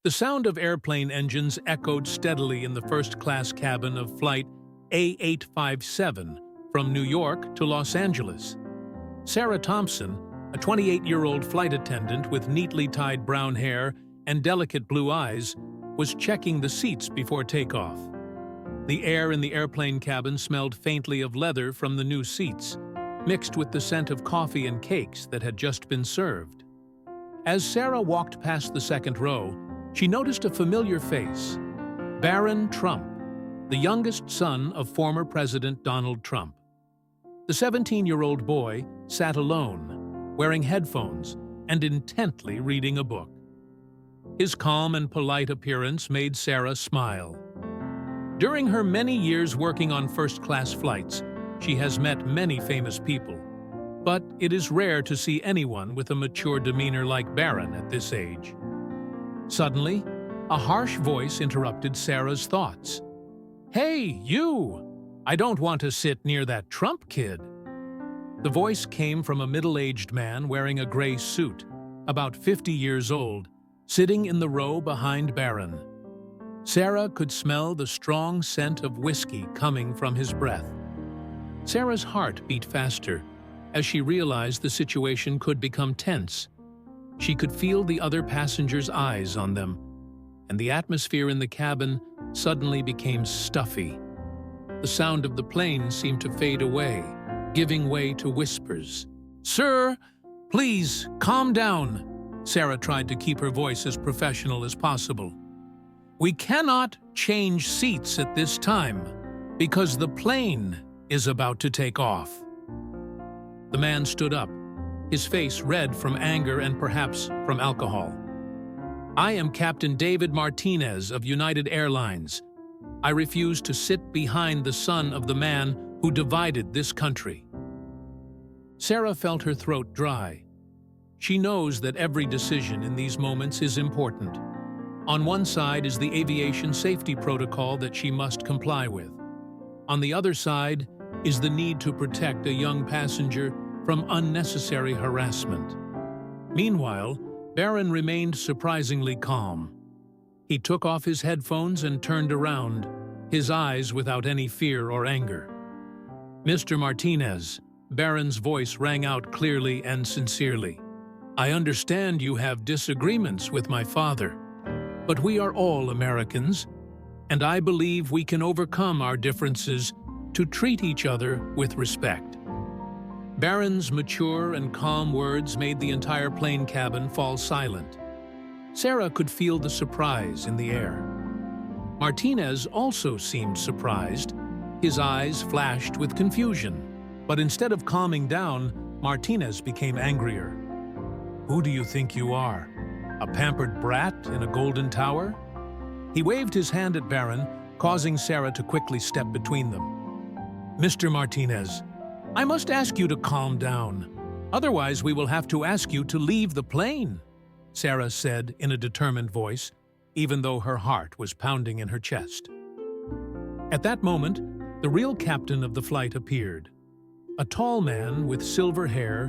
The sound of airplane engines echoed steadily in the first-class cabin of Flight A857 from New York to Los Angeles. Sarah Thompson, a 28-year-old flight attendant with neatly tied brown hair and delicate blue eyes, was checking the seats before takeoff. The air in the airplane cabin smelled faintly of leather from the new seats, mixed with the scent of coffee and cakes that had just been served. As Sarah walked past the second row, she noticed a familiar face: Barron Trump, the youngest son of former President Donald Trump. The 17-year-old boy sat alone, wearing headphones and intently reading a book. His calm and polite appearance made Sarah smile. During her many years working on first-class flights, she has met many famous people, but it is rare to see anyone with a mature demeanor like Barron at this age. Suddenly, a harsh voice interrupted Sarah's thoughts. "Hey, you! I don't want to sit near that Trump kid." The voice came from a middle-aged man wearing a gray suit, about 50 years old, sitting in the row behind Barron. Sarah could smell the strong scent of whiskey coming from his breath. Sarah's heart beat faster as she realized the situation could become tense. She could feel the other passengers' eyes on them, and the atmosphere in the cabin suddenly became stuffy. The sound of the plane seemed to fade away, giving way to whispers. "Sir, please, calm down." Sarah tried to keep her voice as professional as possible. "We cannot change seats at this time, because the plane is about to take off." The man stood up, his face red from anger and perhaps from alcohol. "I am Captain David Martinez of United Airlines. I refuse to sit behind the son of the man who divided this country." Sarah felt her throat dry. She knows that every decision in these moments is important. On one side is the aviation safety protocol that she must comply with. On the other side is the need to protect a young passenger from unnecessary harassment. Meanwhile, Barron remained surprisingly calm. He took off his headphones and turned around, his eyes without any fear or anger. "Mr. Martinez," Barron's voice rang out clearly and sincerely, "I understand you have disagreements with my father, but we are all Americans, and I believe we can overcome our differences to treat each other with respect." Barron's mature and calm words made the entire plane cabin fall silent. Sarah could feel the surprise in the air. Martinez also seemed surprised. His eyes flashed with confusion. But instead of calming down, Martinez became angrier. "Who do you think you are? A pampered brat in a golden tower?" He waved his hand at Barron, causing Sarah to quickly step between them. "Mr. Martinez, I must ask you to calm down. Otherwise, we will have to ask you to leave the plane," Sarah said in a determined voice, even though her heart was pounding in her chest. At that moment, the real captain of the flight appeared. A tall man with silver hair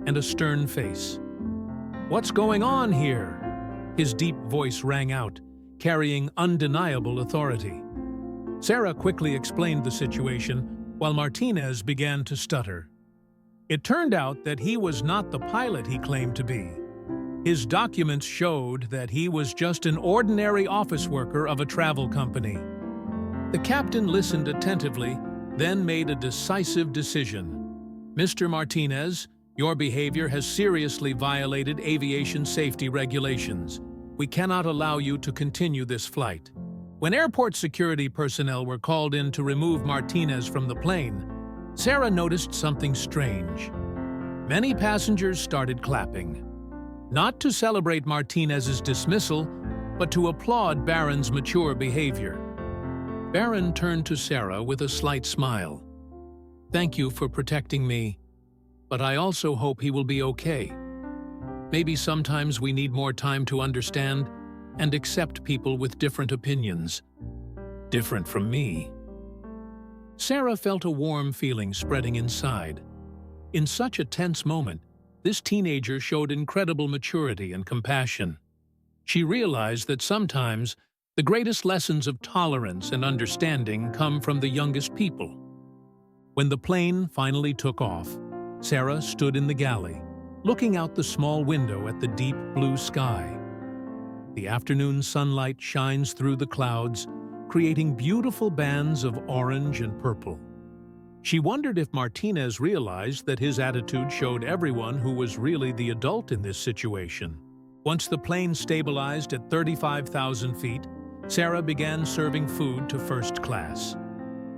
and a stern face. "What's going on here?" His deep voice rang out, carrying undeniable authority. Sarah quickly explained the situation, while Martinez began to stutter. It turned out that he was not the pilot he claimed to be. His documents showed that he was just an ordinary office worker of a travel company. The captain listened attentively, then made a decisive decision. "Mr. Martinez, your behavior has seriously violated aviation safety regulations. We cannot allow you to continue this flight." When airport security personnel were called in to remove Martinez from the plane, Sarah noticed something strange. Many passengers started clapping. Not to celebrate Martinez's dismissal, but to applaud Barron's mature behavior. Barron turned to Sarah with a slight smile. "Thank you for protecting me, but I also hope he will be okay. Maybe sometimes we need more time to understand and accept people with different opinions. Different from me." Sarah felt a warm feeling spreading inside. In such a tense moment, this teenager showed incredible maturity and compassion. She realized that sometimes the greatest lessons of tolerance and understanding come from the youngest people. When the plane finally took off, Sarah stood in the galley, looking out the small window at the deep blue sky. The afternoon sunlight shines through the clouds, creating beautiful bands of orange and purple. She wondered if Martinez realized that his attitude showed everyone who was really the adult in this situation. Once the plane stabilized at 35,000 feet, Sarah began serving food to first class.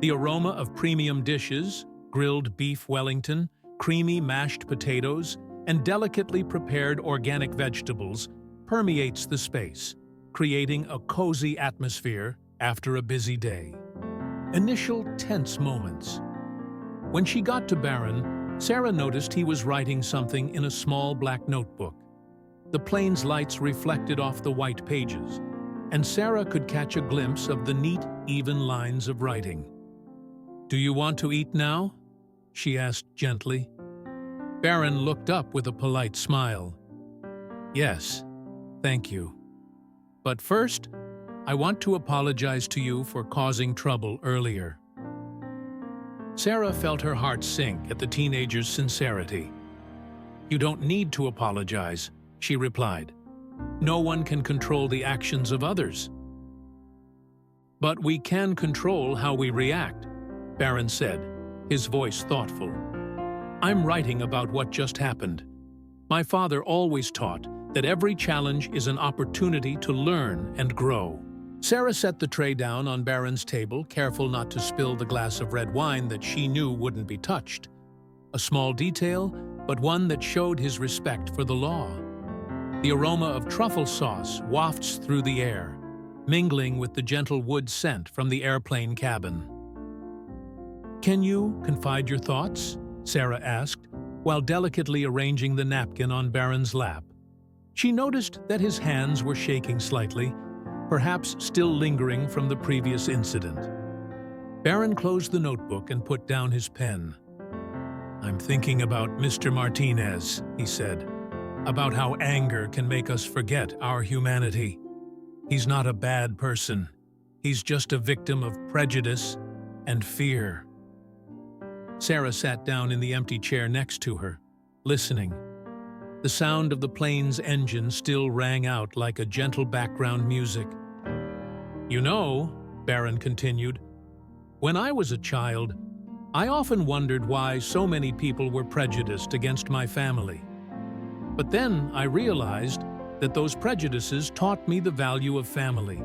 The aroma of premium dishes, grilled beef Wellington, creamy mashed potatoes, and delicately prepared organic vegetables permeates the space, creating a cozy atmosphere after a busy day. Initial tense moments. When she got to Barron, Sarah noticed he was writing something in a small black notebook. The plane's lights reflected off the white pages, and Sarah could catch a glimpse of the neat, even lines of writing. "Do you want to eat now?" she asked gently. Barron looked up with a polite smile. "Yes, thank you. But first, I want to apologize to you for causing trouble earlier." Sarah felt her heart sink at the teenager's sincerity. "You don't need to apologize," she replied. "No one can control the actions of others." "But we can control how we react," Barron said, his voice thoughtful. "I'm writing about what just happened. My father always taught that every challenge is an opportunity to learn and grow." Sarah set the tray down on Barron's table, careful not to spill the glass of red wine that she knew wouldn't be touched. A small detail, but one that showed his respect for the law. The aroma of truffle sauce wafts through the air, mingling with the gentle wood scent from the airplane cabin. "Can you confide your thoughts?" Sarah asked, while delicately arranging the napkin on Barron's lap. She noticed that his hands were shaking slightly, perhaps still lingering from the previous incident. Barron closed the notebook and put down his pen. "I'm thinking about Mr. Martinez," he said, "about how anger can make us forget our humanity. He's not a bad person. He's just a victim of prejudice and fear." Sarah sat down in the empty chair next to her, listening. The sound of the plane's engine still rang out like a gentle background music. "You know," Barron continued, "when I was a child, I often wondered why so many people were prejudiced against my family. But then I realized that those prejudices taught me the value of family,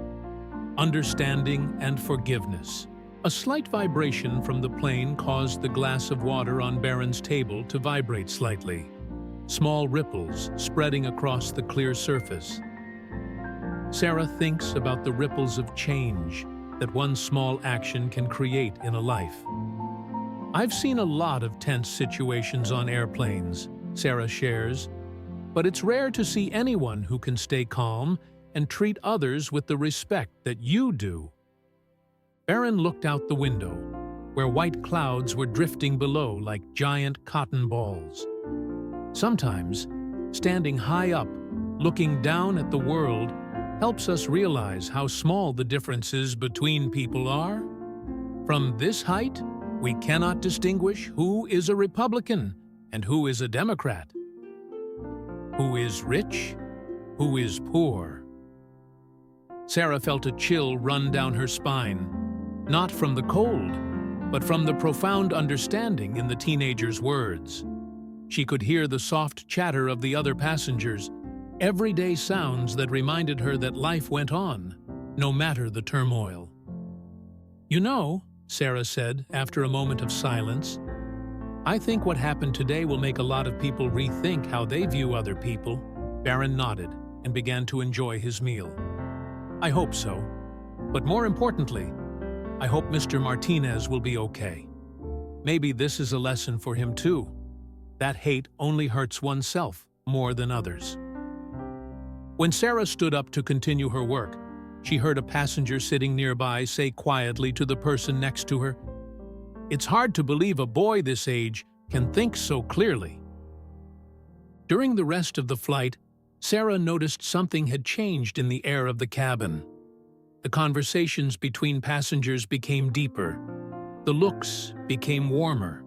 understanding and forgiveness." A slight vibration from the plane caused the glass of water on Barron's table to vibrate slightly, small ripples spreading across the clear surface. Sarah thinks about the ripples of change that one small action can create in a life. "I've seen a lot of tense situations on airplanes," Sarah shares, "but it's rare to see anyone who can stay calm and treat others with the respect that you do." Barron looked out the window, where white clouds were drifting below like giant cotton balls. Sometimes, standing high up, looking down at the world, helps us realize how small the differences between people are. From this height, we cannot distinguish who is a Republican and who is a Democrat, who is rich, who is poor. Sarah felt a chill run down her spine, not from the cold, but from the profound understanding in the teenager's words. She could hear the soft chatter of the other passengers, everyday sounds that reminded her that life went on, no matter the turmoil. "You know," Sarah said after a moment of silence, "I think what happened today will make a lot of people rethink how they view other people." Barron nodded and began to enjoy his meal. "I hope so. But more importantly, I hope Mr. Martinez will be okay. Maybe this is a lesson for him too. That hate only hurts oneself more than others." When Sarah stood up to continue her work, she heard a passenger sitting nearby say quietly to the person next to her, "It's hard to believe a boy this age can think so clearly." During the rest of the flight, Sarah noticed something had changed in the air of the cabin. The conversations between passengers became deeper. The looks became warmer.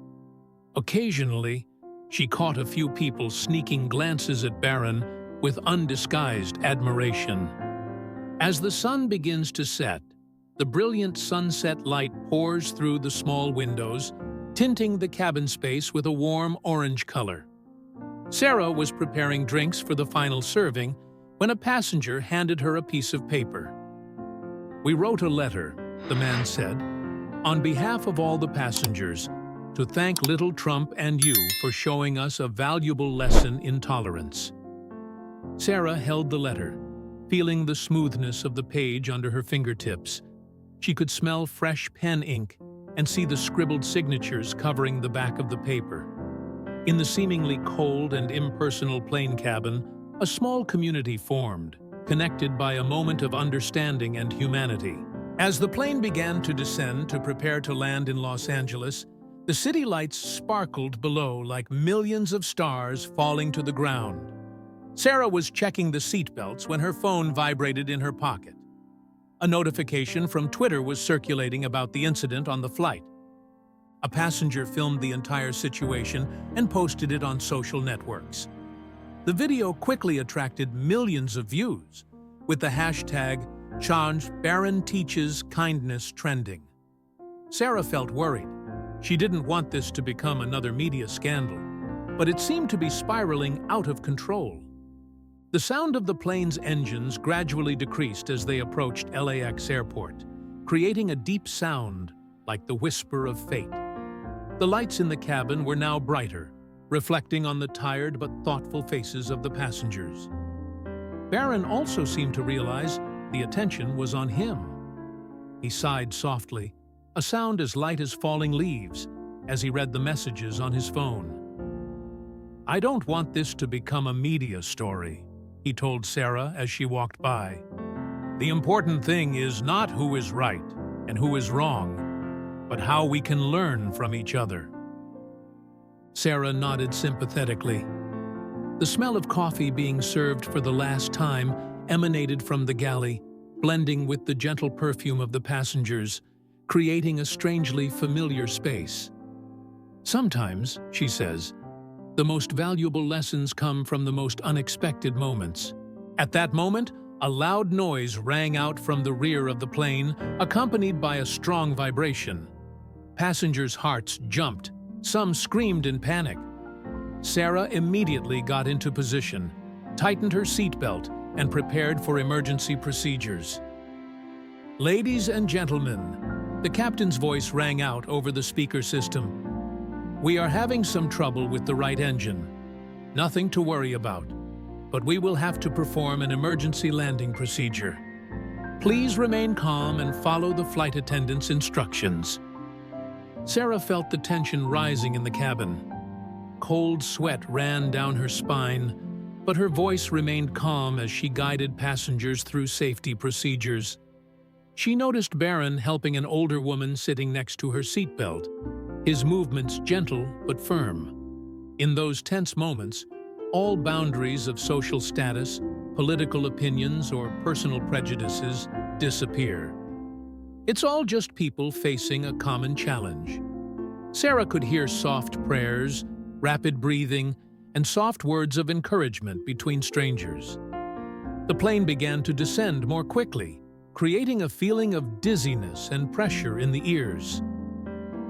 Occasionally, she caught a few people sneaking glances at Barron with undisguised admiration. As the sun begins to set, the brilliant sunset light pours through the small windows, tinting the cabin space with a warm orange color. Sarah was preparing drinks for the final serving when a passenger handed her a piece of paper. "We wrote a letter," the man said, "on behalf of all the passengers, to thank little Trump and you for showing us a valuable lesson in tolerance." Sarah held the letter, feeling the smoothness of the page under her fingertips. She could smell fresh pen ink and see the scribbled signatures covering the back of the paper. In the seemingly cold and impersonal plane cabin, a small community formed, connected by a moment of understanding and humanity. As the plane began to descend to prepare to land in Los Angeles, the city lights sparkled below like millions of stars falling to the ground. Sarah was checking the seatbelts when her phone vibrated in her pocket. A notification from Twitter was circulating about the incident on the flight. A passenger filmed the entire situation and posted it on social networks. The video quickly attracted millions of views, with the hashtag #Barron Teaches Kindness trending. Sarah felt worried. She didn't want this to become another media scandal, but it seemed to be spiraling out of control. The sound of the plane's engines gradually decreased as they approached LAX airport, creating a deep sound like the whisper of fate. The lights in the cabin were now brighter, reflecting on the tired but thoughtful faces of the passengers. Barron also seemed to realize the attention was on him. He sighed softly, a sound as light as falling leaves, as he read the messages on his phone. "I don't want this to become a media story," he told Sarah as she walked by. "The important thing is not who is right and who is wrong, but how we can learn from each other." Sarah nodded sympathetically. The smell of coffee being served for the last time emanated from the galley, blending with the gentle perfume of the passengers, creating a strangely familiar space. "Sometimes," she says, "the most valuable lessons come from the most unexpected moments." At that moment, a loud noise rang out from the rear of the plane, accompanied by a strong vibration. Passengers' hearts jumped. Some screamed in panic. Sarah immediately got into position, tightened her seatbelt, and prepared for emergency procedures. "Ladies and gentlemen," the captain's voice rang out over the speaker system. "We are having some trouble with the right engine. Nothing to worry about, but we will have to perform an emergency landing procedure. Please remain calm and follow the flight attendant's instructions." Sarah felt the tension rising in the cabin. Cold sweat ran down her spine, but her voice remained calm as she guided passengers through safety procedures. She noticed Barron helping an older woman sitting next to her seatbelt, his movements gentle but firm. In those tense moments, all boundaries of social status, political opinions, or personal prejudices disappear. It's all just people facing a common challenge. Sarah could hear soft prayers, rapid breathing, and soft words of encouragement between strangers. The plane began to descend more quickly, creating a feeling of dizziness and pressure in the ears.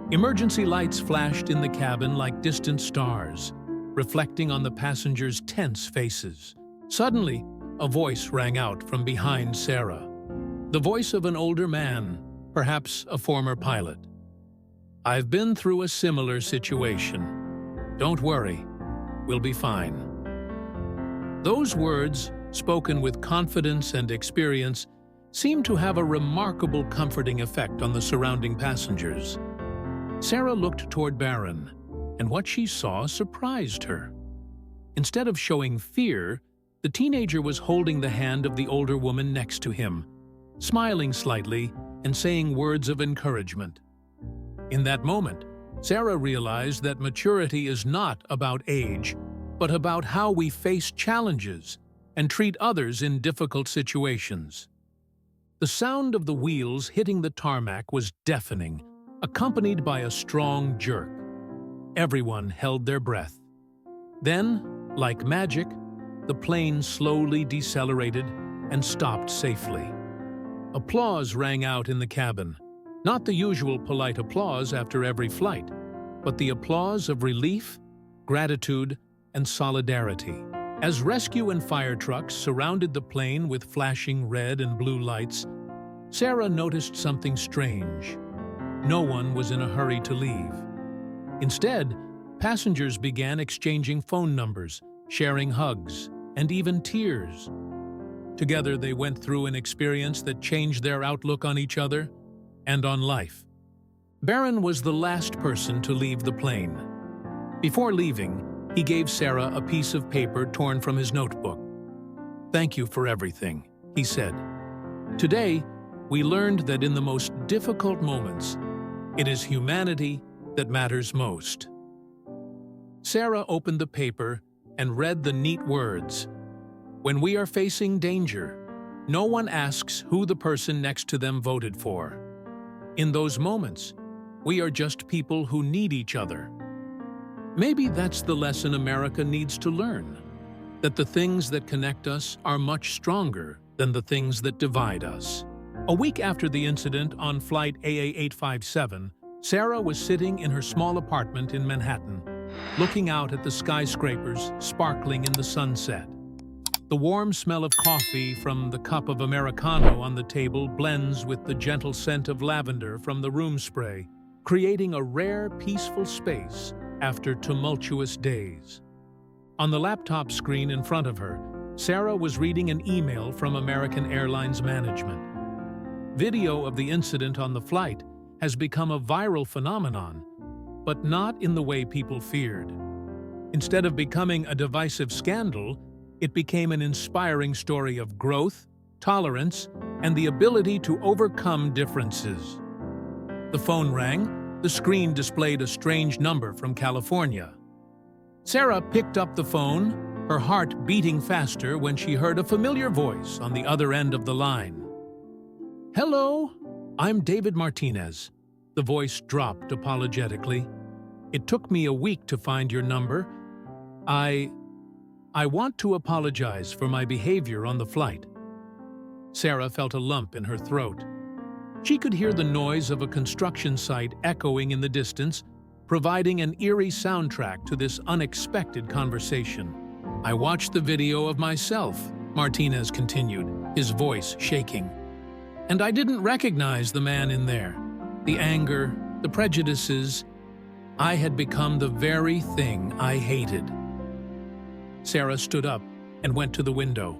Emergency lights flashed in the cabin like distant stars, reflecting on the passengers' tense faces. Suddenly, a voice rang out from behind Sarah. The voice of an older man, perhaps a former pilot. "I've been through a similar situation. Don't worry, we'll be fine." Those words, spoken with confidence and experience, seemed to have a remarkable comforting effect on the surrounding passengers. Sarah looked toward Barron, and what she saw surprised her. Instead of showing fear, the teenager was holding the hand of the older woman next to him, smiling slightly and saying words of encouragement. In that moment, Sarah realized that maturity is not about age, but about how we face challenges, and treat others in difficult situations. The sound of the wheels hitting the tarmac was deafening, accompanied by a strong jerk. Everyone held their breath. Then, like magic, the plane slowly decelerated and stopped safely. Applause rang out in the cabin, not the usual polite applause after every flight, but the applause of relief, gratitude, and solidarity. As rescue and fire trucks surrounded the plane with flashing red and blue lights, Sarah noticed something strange. No one was in a hurry to leave. Instead, passengers began exchanging phone numbers, sharing hugs, and even tears. Together, they went through an experience that changed their outlook on each other and on life. Barron was the last person to leave the plane. Before leaving, he gave Sarah a piece of paper torn from his notebook. "Thank you for everything," he said. "Today, we learned that in the most difficult moments, it is humanity that matters most." Sarah opened the paper and read the neat words. "When we are facing danger, no one asks who the person next to them voted for. In those moments, we are just people who need each other." Maybe that's the lesson America needs to learn, that the things that connect us are much stronger than the things that divide us. A week after the incident on flight AA857, Sarah was sitting in her small apartment in Manhattan, looking out at the skyscrapers sparkling in the sunset. The warm smell of coffee from the cup of Americano on the table blends with the gentle scent of lavender from the room spray, creating a rare, peaceful space after tumultuous days. On the laptop screen in front of her, Sarah was reading an email from American Airlines management. Video of the incident on the flight has become a viral phenomenon, but not in the way people feared. Instead of becoming a divisive scandal, it became an inspiring story of growth, tolerance, and the ability to overcome differences. The phone rang. The screen displayed a strange number from California. Sarah picked up the phone, her heart beating faster when she heard a familiar voice on the other end of the line. "Hello, I'm David Martinez." The voice dropped apologetically. "It took me a week to find your number. I want to apologize for my behavior on the flight." Sarah felt a lump in her throat. She could hear the noise of a construction site echoing in the distance, providing an eerie soundtrack to this unexpected conversation. "I watched the video of myself," Martinez continued, his voice shaking. "And I didn't recognize the man in there. The anger, the prejudices. I had become the very thing I hated." Sarah stood up and went to the window.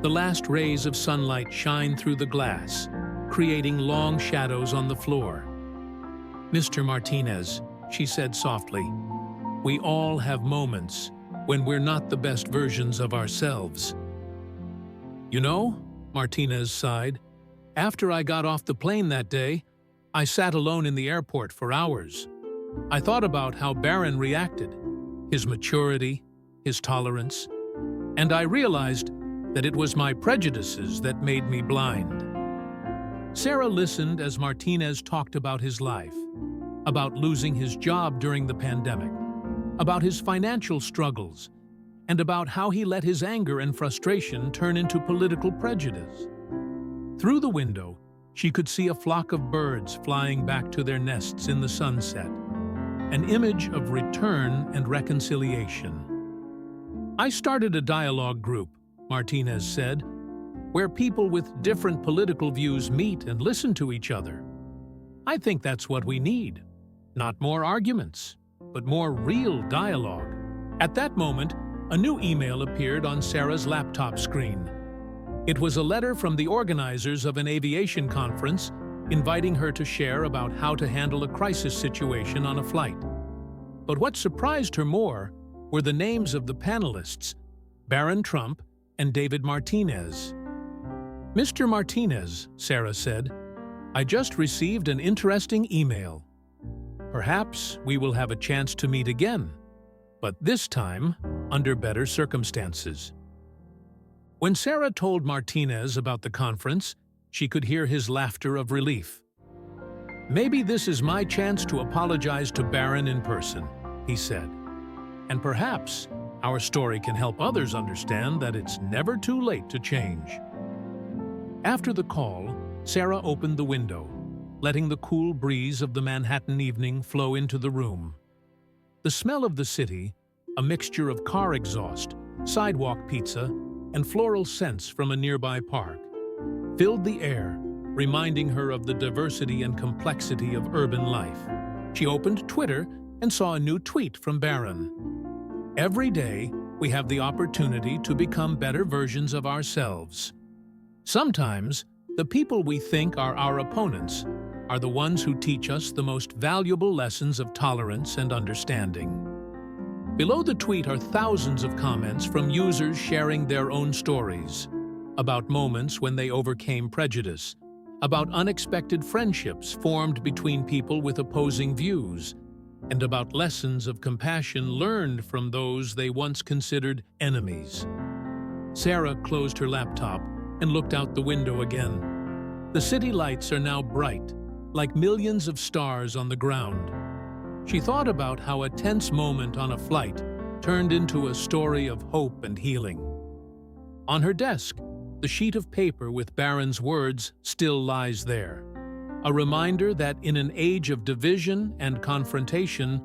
The last rays of sunlight shine through the glass, creating long shadows on the floor. "Mr. Martinez," she said softly, "we all have moments when we're not the best versions of ourselves." "You know," Martinez sighed, "after I got off the plane that day, I sat alone in the airport for hours. I thought about how Barron reacted, his maturity, his tolerance, and I realized that it was my prejudices that made me blind." Sarah listened as Martinez talked about his life, about losing his job during the pandemic, about his financial struggles, and about how he let his anger and frustration turn into political prejudice. Through the window, she could see a flock of birds flying back to their nests in the sunset, an image of return and reconciliation. "I started a dialogue group," Martinez said, "where people with different political views meet and listen to each other. I think that's what we need. Not more arguments, but more real dialogue." At that moment, a new email appeared on Sarah's laptop screen. It was a letter from the organizers of an aviation conference inviting her to share about how to handle a crisis situation on a flight. But what surprised her more were the names of the panelists, Barron Trump and David Martinez. "Mr. Martinez," Sarah said, "I just received an interesting email. Perhaps we will have a chance to meet again, but this time under better circumstances." When Sarah told Martinez about the conference, she could hear his laughter of relief. "Maybe this is my chance to apologize to Barron in person," he said. "And perhaps our story can help others understand that it's never too late to change." After the call, Sarah opened the window, letting the cool breeze of the Manhattan evening flow into the room. The smell of the city, a mixture of car exhaust, sidewalk pizza, and floral scents from a nearby park, filled the air, reminding her of the diversity and complexity of urban life. She opened Twitter and saw a new tweet from Barron. "Every day, we have the opportunity to become better versions of ourselves. Sometimes, the people we think are our opponents are the ones who teach us the most valuable lessons of tolerance and understanding." Below the tweet are thousands of comments from users sharing their own stories, about moments when they overcame prejudice, about unexpected friendships formed between people with opposing views, and about lessons of compassion learned from those they once considered enemies. Sarah closed her laptop and looked out the window again. The city lights are now bright, like millions of stars on the ground. She thought about how a tense moment on a flight turned into a story of hope and healing. On her desk, the sheet of paper with Barron's words still lies there, a reminder that in an age of division and confrontation,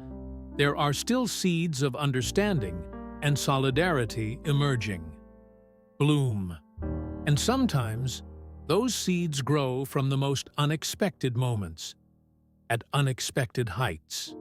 there are still seeds of understanding and solidarity emerging. Bloom. And sometimes, those seeds grow from the most unexpected moments, at unexpected heights.